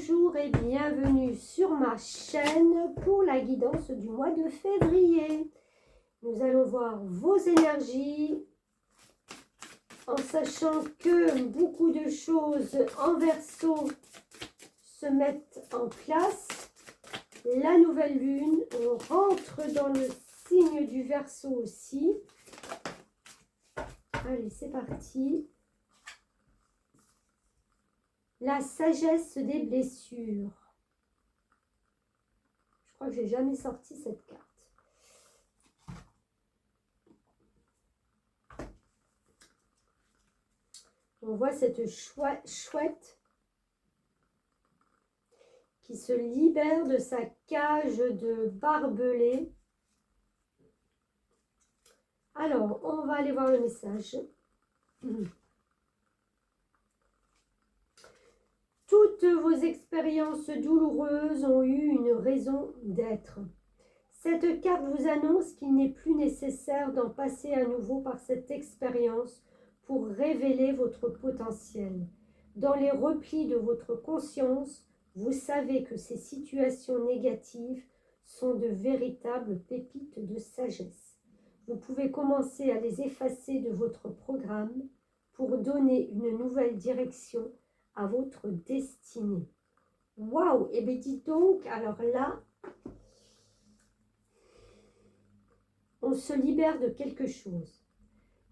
bonjour et bienvenue sur ma chaîne pour la guidance du mois de février. Nous allons voir vos énergies en sachant que beaucoup de choses en Verseau se mettent en place. La nouvelle lune, on rentre dans le signe du Verseau aussi. Allez, c'est parti. La sagesse des blessures. Je crois que j'ai jamais sorti cette carte. On voit cette chouette qui se libère de sa cage de barbelé. Alors, on va aller voir le message. Toutes vos expériences douloureuses ont eu une raison d'être. Cette carte vous annonce qu'il n'est plus nécessaire d'en passer à nouveau par cette expérience pour révéler votre potentiel. Dans les replis de votre conscience, vous savez que ces situations négatives sont de véritables pépites de sagesse. Vous pouvez commencer à les effacer de votre programme pour donner une nouvelle direction à votre destinée. Waouh! Et bien dis donc, alors là, on se libère de quelque chose.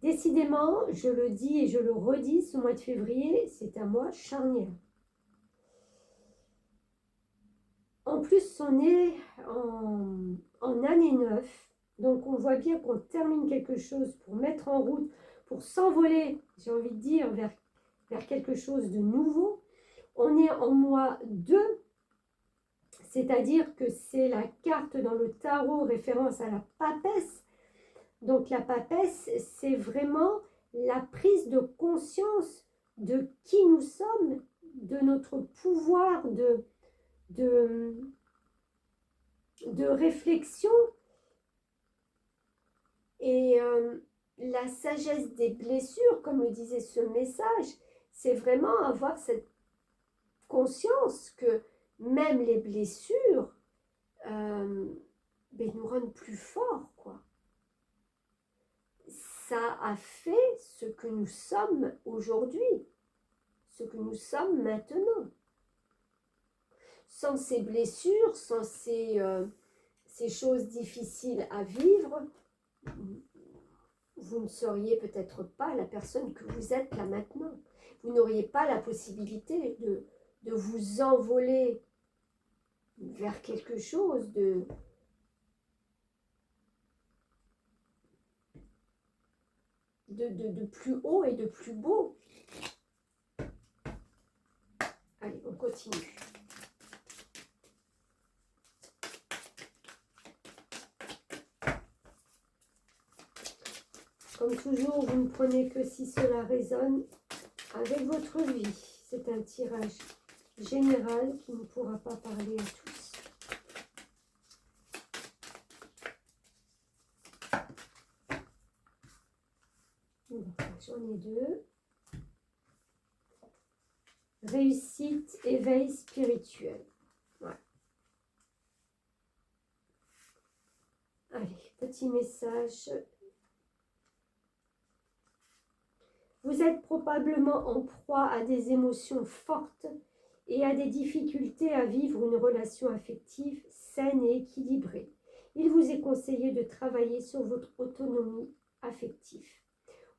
Décidément, je le dis et je le redis, ce mois de février, c'est un mois charnière. En plus, on est en année 9, donc on voit bien qu'on termine quelque chose pour mettre en route, pour s'envoler, j'ai envie de dire, vers quelque chose de nouveau. On est en mois 2, c'est-à-dire que c'est la carte dans le tarot référence à la papesse. Donc la papesse, c'est vraiment la prise de conscience de qui nous sommes, de notre pouvoir de réflexion. Et la sagesse des blessures, comme le disait ce message, c'est vraiment avoir cette conscience que même les blessures nous rendent plus forts, quoi. Ça a fait ce que nous sommes aujourd'hui, ce que nous sommes maintenant. Sans ces blessures, sans ces choses difficiles à vivre, vous ne seriez peut-être pas la personne que vous êtes là maintenant. Vous n'auriez pas la possibilité de vous envoler vers quelque chose de plus haut et de plus beau. Allez, on continue. Comme toujours, vous ne prenez que si cela résonne avec votre vie. C'est un tirage général qui ne pourra pas parler à tous. J'en ai 2. Réussite, éveil spirituel. Voilà. Allez, petit message. Vous êtes probablement en proie à des émotions fortes et à des difficultés à vivre une relation affective saine et équilibrée. Il vous est conseillé de travailler sur votre autonomie affective.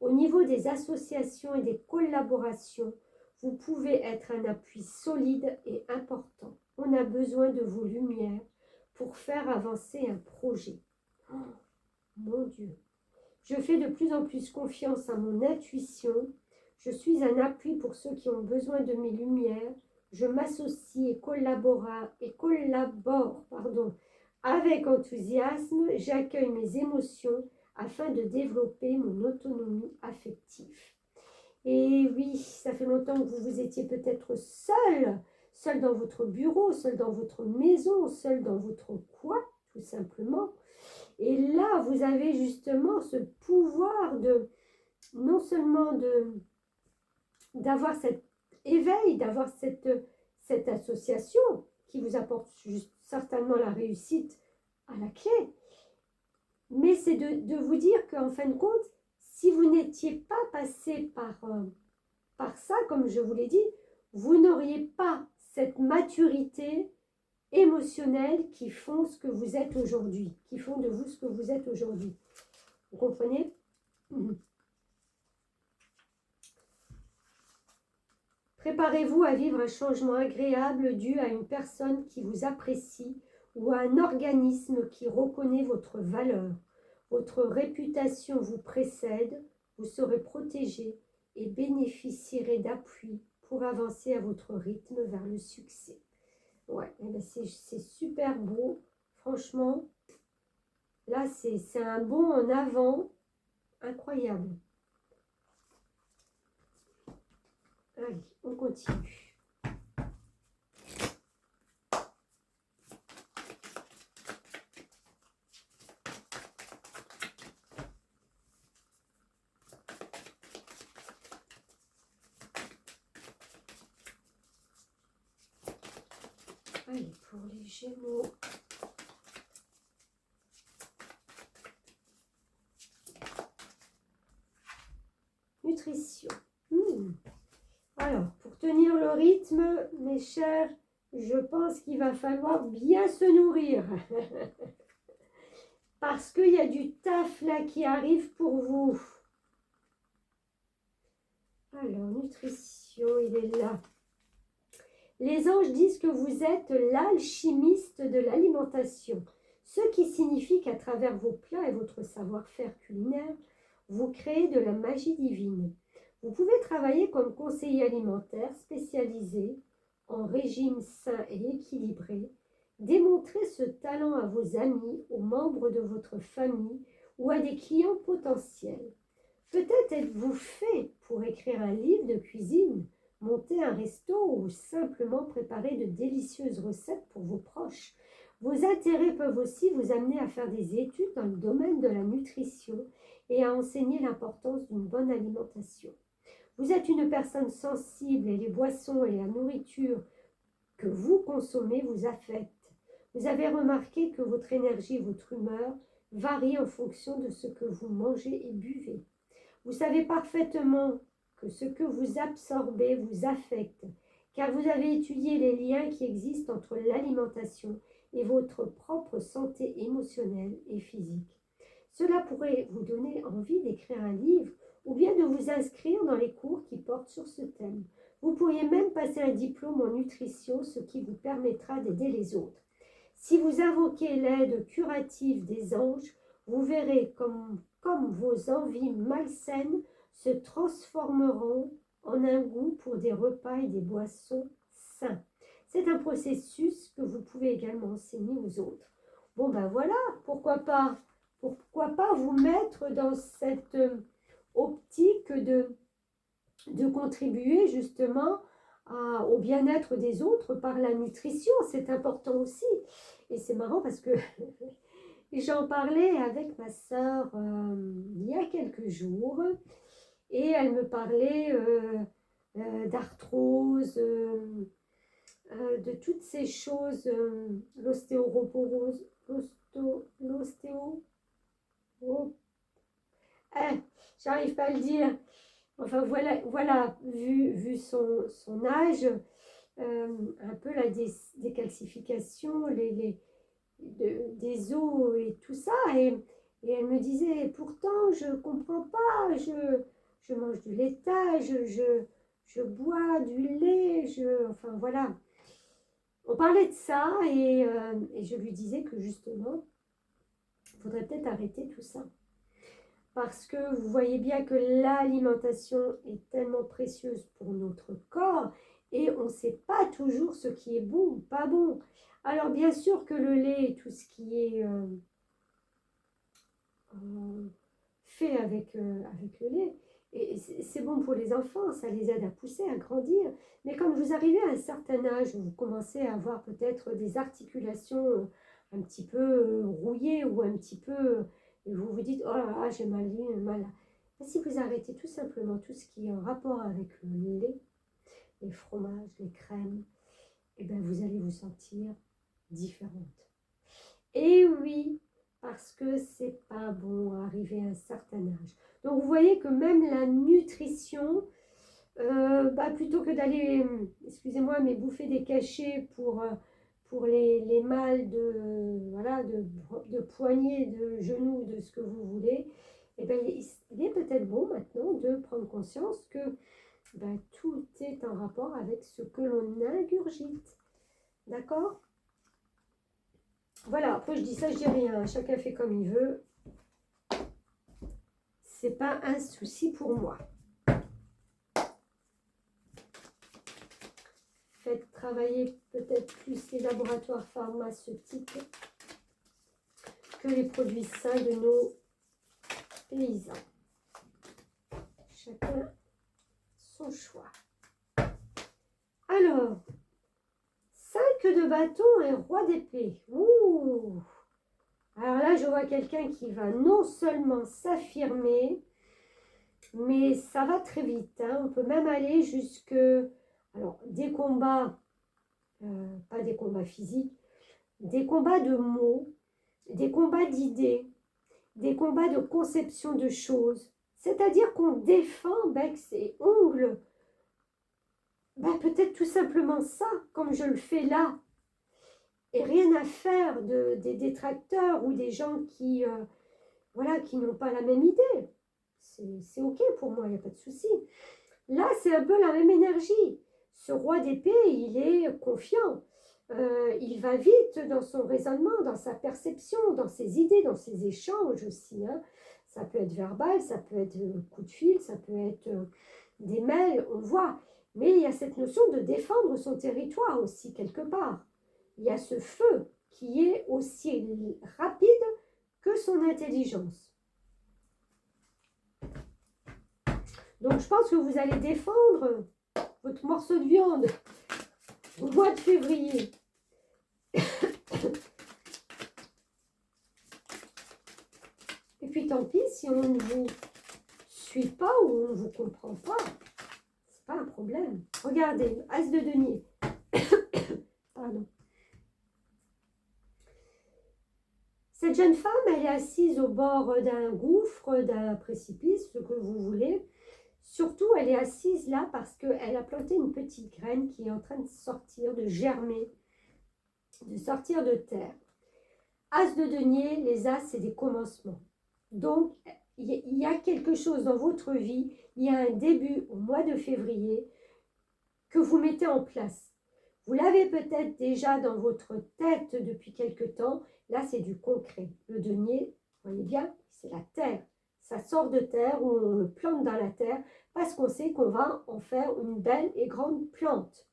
Au niveau des associations et des collaborations, vous pouvez être un appui solide et important. On a besoin de vos lumières pour faire avancer un projet. Oh, mon Dieu! Je fais de plus en plus confiance à mon intuition. Je suis un appui pour ceux qui ont besoin de mes lumières. Je m'associe et collabore avec enthousiasme. J'accueille mes émotions afin de développer mon autonomie affective. Et oui, ça fait longtemps que vous étiez peut-être seul dans votre bureau, seul dans votre maison, seul dans votre coin, tout simplement. Et là, vous avez justement ce pouvoir de, non seulement d'avoir cet éveil, d'avoir cette association qui vous apporte certainement la réussite à la clé. Mais c'est de vous dire qu'en fin de compte, si vous n'étiez pas passé par ça, comme je vous l'ai dit, vous n'auriez pas cette maturité émotionnelle qui font ce que vous êtes aujourd'hui, qui font de vous ce que vous êtes aujourd'hui. Vous comprenez? Préparez-vous à vivre un changement agréable dû à une personne qui vous apprécie ou à un organisme qui reconnaît votre valeur. Votre réputation vous précède, vous serez protégé et bénéficierez d'appui pour avancer à votre rythme vers le succès. Ouais, c'est super beau. Franchement, là, c'est un bond en avant incroyable. Allez, on continue. Allez, pour les Gémeaux. Nutrition. Alors, pour tenir le rythme, mes chers, je pense qu'il va falloir bien se nourrir. Parce qu'il y a du taf là qui arrive pour vous. Alors, nutrition, il est là. Les anges disent que vous êtes l'alchimiste de l'alimentation, ce qui signifie qu'à travers vos plats et votre savoir-faire culinaire, vous créez de la magie divine. Vous pouvez travailler comme conseiller alimentaire spécialisé en régime sain et équilibré, démontrer ce talent à vos amis, aux membres de votre famille ou à des clients potentiels. Peut-être êtes-vous fait pour écrire un livre de cuisine, monter un resto ou simplement préparer de délicieuses recettes pour vos proches. Vos intérêts peuvent aussi vous amener à faire des études dans le domaine de la nutrition et à enseigner l'importance d'une bonne alimentation. Vous êtes une personne sensible et les boissons et la nourriture que vous consommez vous affectent. Vous avez remarqué que votre énergie et votre humeur varient en fonction de ce que vous mangez et buvez. Vous savez parfaitement que ce que vous absorbez vous affecte, car vous avez étudié les liens qui existent entre l'alimentation et votre propre santé émotionnelle et physique. Cela pourrait vous donner envie d'écrire un livre ou bien de vous inscrire dans les cours qui portent sur ce thème. Vous pourriez même passer un diplôme en nutrition, ce qui vous permettra d'aider les autres. Si vous invoquez l'aide curative des anges, vous verrez comme vos envies malsaines se transformeront en un goût pour des repas et des boissons sains. C'est un processus que vous pouvez également enseigner aux autres. Bon ben voilà, pourquoi pas vous mettre dans cette optique de contribuer justement au bien-être des autres par la nutrition, c'est important aussi. Et c'est marrant parce que j'en parlais avec ma sœur il y a quelques jours et elle me parlait d'arthrose, de toutes ces choses, l'ostéoporose, j'arrive pas à le dire. Enfin voilà vu son âge, un peu la décalcification, des os et tout ça. Et elle me disait, pourtant je comprends pas, je mange du laitage, je bois du lait, enfin voilà. On parlait de ça et je lui disais que justement, il faudrait peut-être arrêter tout ça. Parce que vous voyez bien que l'alimentation est tellement précieuse pour notre corps et on ne sait pas toujours ce qui est bon ou pas bon. Alors bien sûr que le lait et tout ce qui est fait avec le lait, et c'est bon pour les enfants, ça les aide à pousser, à grandir. Mais quand vous arrivez à un certain âge, vous commencez à avoir peut-être des articulations un petit peu rouillées ou un petit peu... et vous vous dites, oh là là, j'ai mal. Et si vous arrêtez tout simplement tout ce qui est en rapport avec le lait, les fromages, les crèmes, eh bien, vous allez vous sentir différente. Et oui, parce que c'est pas bon à arriver à un certain âge. Donc, vous voyez que même la nutrition, plutôt que d'aller, excusez-moi, mais bouffer des cachets pour les mâles voilà, de poignets, de genoux, de ce que vous voulez, eh bien, il est peut-être bon maintenant de prendre conscience que tout est en rapport avec ce que l'on ingurgite. D'accord? Voilà, après je dis ça, je dis rien. Chacun fait comme il veut. C'est pas un souci pour moi. Faites travailler peut-être plus les laboratoires pharmaceutiques que les produits sains de nos paysans. Chacun son choix. Alors, 5 de bâton et roi d'épée. Ouh! Alors là, je vois quelqu'un qui va non seulement s'affirmer, mais ça va très vite. Hein. On peut même aller jusque... Alors, des combats, pas des combats physiques, des combats de mots, des combats d'idées, des combats de conception de choses. C'est-à-dire qu'on défend bec et ongles. Peut-être tout simplement ça, comme je le fais là. Et rien à faire des détracteurs ou des gens qui, voilà, qui n'ont pas la même idée. C'est OK pour moi, il n'y a pas de souci. Là, c'est un peu la même énergie. Ce roi d'épée, il est confiant. Il va vite dans son raisonnement, dans sa perception, dans ses idées, dans ses échanges aussi. Hein. Ça peut être verbal, ça peut être coup de fil, ça peut être des mails, on voit. Mais il y a cette notion de défendre son territoire aussi, quelque part. Il y a ce feu qui est aussi rapide que son intelligence. Donc, je pense que vous allez défendre votre morceau de viande au mois de février. Et puis, tant pis, si on ne vous suit pas ou on ne vous comprend pas, c'est pas un problème. Regardez, As de denier. Pardon. Cette jeune femme, elle est assise au bord d'un gouffre, d'un précipice, ce que vous voulez. Surtout, elle est assise là parce qu'elle a planté une petite graine qui est en train de sortir, de germer, de sortir de terre. As de denier, les as, c'est des commencements. Donc, il y a quelque chose dans votre vie, il y a un début au mois de février que vous mettez en place. Vous l'avez peut-être déjà dans votre tête depuis quelque temps. Là, c'est du concret. Le denier, vous voyez bien, c'est la terre. Ça sort de terre ou on le plante dans la terre parce qu'on sait qu'on va en faire une belle et grande plante.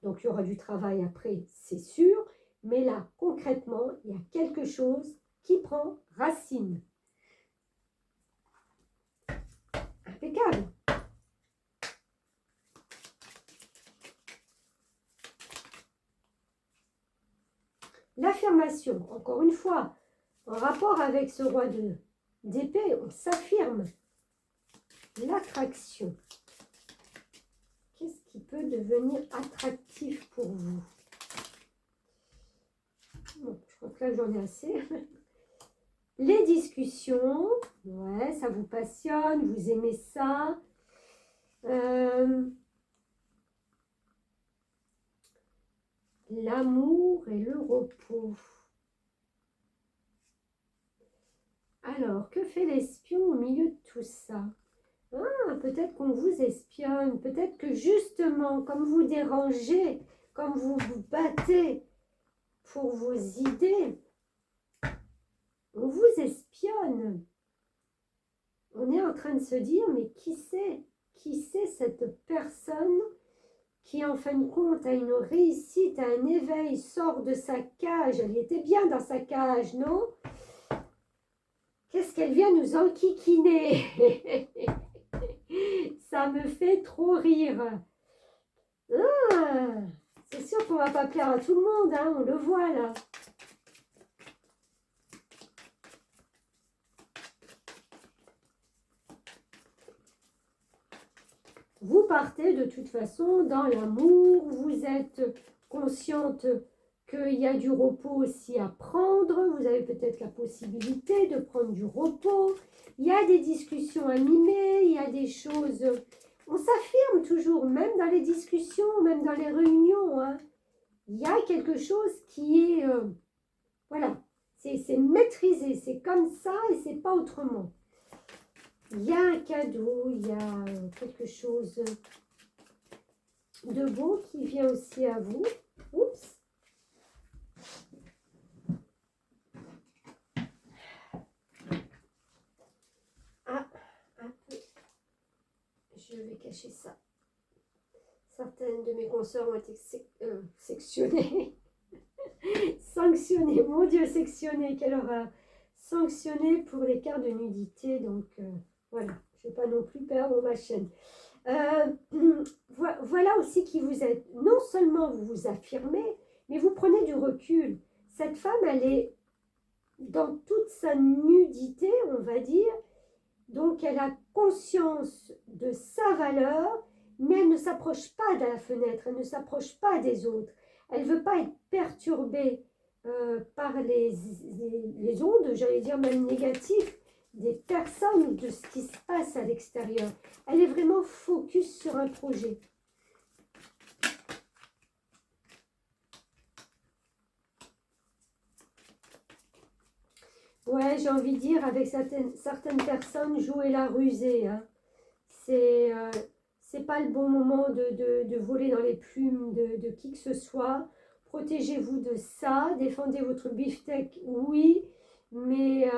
Donc, il y aura du travail après, c'est sûr. Mais là, concrètement, il y a quelque chose qui prend racine. Impeccable. L'affirmation, encore une fois, en rapport avec ce roi d'épée, on s'affirme. L'attraction. Qu'est-ce qui peut devenir attractif pour vous? Bon, je crois que là, j'en ai assez. Les discussions, ouais, ça vous passionne, vous aimez ça. L'amour et le repos. Alors, que fait l'espion au milieu de tout ça? Ah, peut-être qu'on vous espionne, peut-être que justement, comme vous dérangez, comme vous vous battez pour vos idées, on vous espionne. On est en train de se dire, mais qui c'est? Qui c'est cette personne qui, en fin de compte, a une réussite, a un éveil, sort de sa cage? Elle était bien dans sa cage, non? Qu'est-ce qu'elle vient nous enquiquiner? Ça me fait trop rire. Ah, c'est sûr qu'on ne va pas plaire à tout le monde, hein, on le voit là. Vous partez de toute façon dans l'amour, vous êtes consciente qu'il y a du repos aussi à prendre. Vous avez peut-être la possibilité de prendre du repos. Il y a des discussions animées, il y a des choses... On s'affirme toujours, même dans les discussions, même dans les réunions. Hein. Il y a quelque chose qui est... voilà, c'est maîtrisé, c'est comme ça et c'est pas autrement. Il y a un cadeau, il y a quelque chose de beau qui vient aussi à vous. Oups. Ah, un peu. Je vais cacher ça. Certaines de mes consoeurs ont été sectionnées. Sanctionnées, mon Dieu, sectionnées. Qu'elle aura sanctionné pour les cartes de nudité. Donc, voilà. Je ne vais pas non plus perdre ma chaîne. Voilà aussi qui vous êtes. Non seulement vous vous affirmez, mais vous prenez du recul. Cette femme, elle est dans toute sa nudité, on va dire. Donc, elle a conscience de sa valeur, mais elle ne s'approche pas de la fenêtre, elle ne s'approche pas des autres. Elle ne veut pas être perturbée par les ondes, j'allais dire même négatives, des personnes ou de ce qui se passe à l'extérieur. Elle est vraiment focus sur un projet. Ouais, j'ai envie de dire, avec certaines personnes, jouer la rusée. Hein. C'est pas le bon moment de voler dans les plumes de qui que ce soit. Protégez-vous de ça. Défendez votre beefsteak, oui. Mais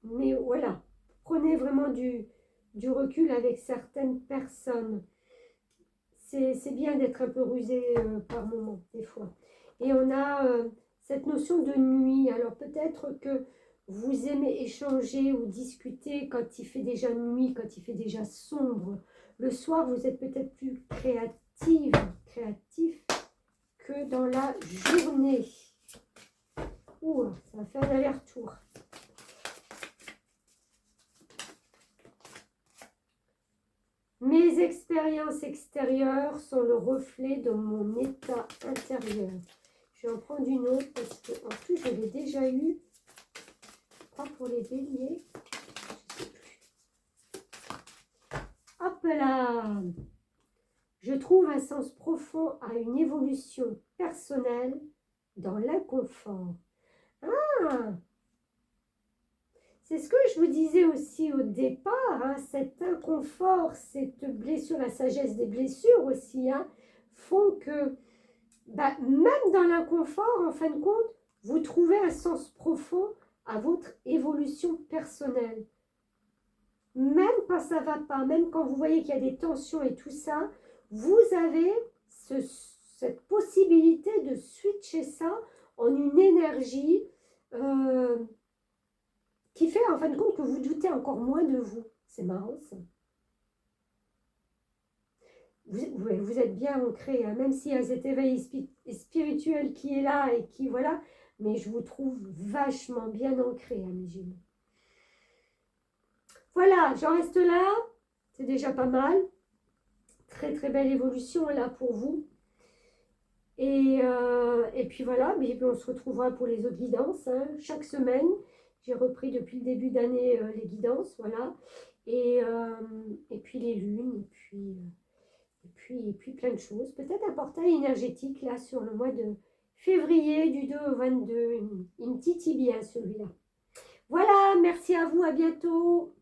voilà. Prenez vraiment du recul avec certaines personnes. C'est bien d'être un peu rusé par moment, des fois. Et on a... cette notion de nuit, alors peut-être que vous aimez échanger ou discuter quand il fait déjà nuit, quand il fait déjà sombre. Le soir, vous êtes peut-être plus créatif que dans la journée. Ouh, ça va faire un aller-retour. Mes expériences extérieures sont le reflet de mon état intérieur. Je vais en prendre une autre parce que en plus je l'ai déjà eu. Pas pour les béliers. Je sais plus. Hop là. Je trouve un sens profond à une évolution personnelle dans l'inconfort. Ah, c'est ce que je vous disais aussi au départ. Hein, cet inconfort, cette blessure, la sagesse des blessures aussi, hein, font que même dans l'inconfort, en fin de compte, vous trouvez un sens profond à votre évolution personnelle. Même quand ça ne va pas, même quand vous voyez qu'il y a des tensions et tout ça, vous avez cette possibilité de switcher ça en une énergie qui fait en fin de compte que vous doutez encore moins de vous. C'est marrant ça. Vous êtes bien ancré, hein, même s'il y a cet éveil spirituel qui est là et qui, voilà, mais je vous trouve vachement bien ancré, hein, mes Gémeaux. Voilà, j'en reste là, c'est déjà pas mal. Très très belle évolution là pour vous. Et puis voilà, mais on se retrouvera pour les autres guidances, hein, chaque semaine. J'ai repris depuis le début d'année les guidances, voilà. Et puis les lunes, et puis plein de choses. Peut-être un portail énergétique là sur le mois de février du 2 au 22. Il me titille bien celui-là. Voilà, merci à vous, à bientôt.